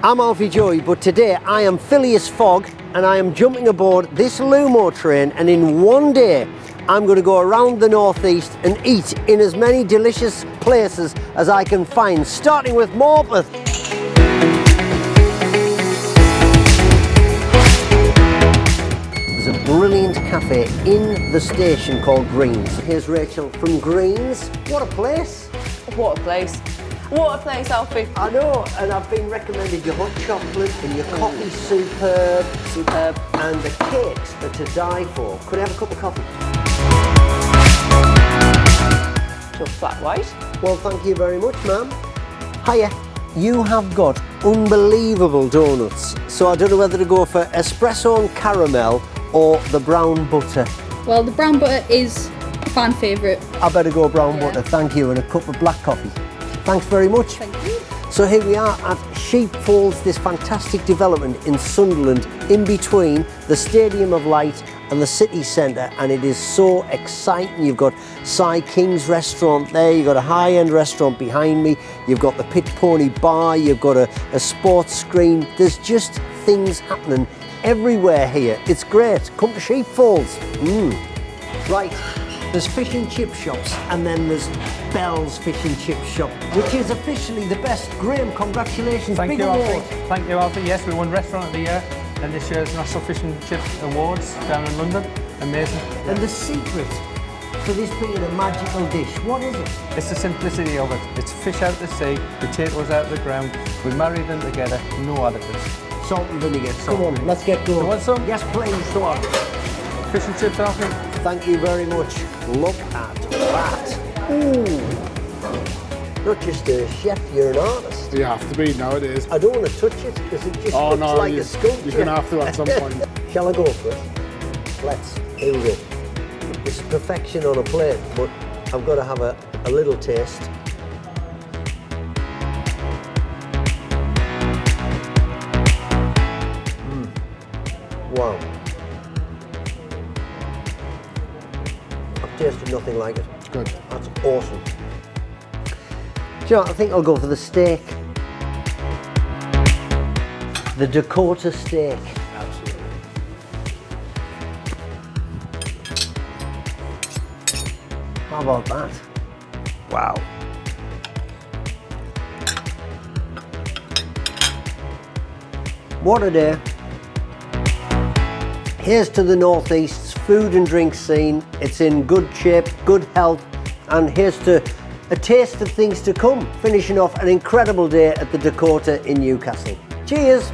I'm Alfie Joey, but today I am Phileas Fogg and I am jumping aboard this Lumo train, and in one day I'm going to go around the northeast and eat in as many delicious places as I can find, starting with Morpeth. There's a brilliant cafe in the station called Greens. Here's Rachel from Greens. What a place! What a place. What a place, Alfie. I know, and I've been recommended your hot chocolate and your coffee superb. Superb. And the cakes are to die for. Could I have a cup of coffee? You're flat white. Well, thank you very much, ma'am. Hiya. You have got unbelievable donuts, so I don't know whether to go for espresso and caramel or the brown butter. Well, the brown butter is a fan favourite. I better go brown butter, thank you, and a cup of black coffee. Thanks very much. Thank you. So here we are at Sheepfolds, this fantastic development in Sunderland, in between the Stadium of Light and the city centre, and it is so exciting. You've got Cy King's restaurant there, you've got a high-end restaurant behind me, you've got the Pitch Pony bar, you've got a sports screen. There's just things happening everywhere here. It's great. Come to Sheepfolds. Right. There's fish and chip shops, and then there's Bell's Fish and Chip Shop, which is officially the best. Graham, congratulations. Thank Big you, award. Alfie. Thank you, Alfie. Yes, we won Restaurant of the Year and this year's National Fish and Chip Awards down in London. Amazing. And the secret for this being a magical dish, what is it? It's the simplicity of it. It's fish out the sea, potatoes out the ground. We marry them together, no additives. Salt and vinegar. Come on, let's get going. You want some? Yes, please. Go on. Fish and chips, Alfie. Thank you very much. Look at that. Ooh. Not just a chef, you're an artist. You have to be nowadays. I don't want to touch it because it just looks like a sculpture. You're going to have to at some point. Shall I go for it? Let's. Here we go. This is perfection on a plate, but I've got to have a little taste. Wow. I've tasted nothing like it. Good. That's awesome. Do you know what? I think I'll go for the steak. The Dakota steak. Absolutely. How about that? Wow. What a day. Here's to the Northeast's food and drink scene. It's in good shape, good health, and here's to a taste of things to come, finishing off an incredible day at the Dakota in Newcastle. Cheers!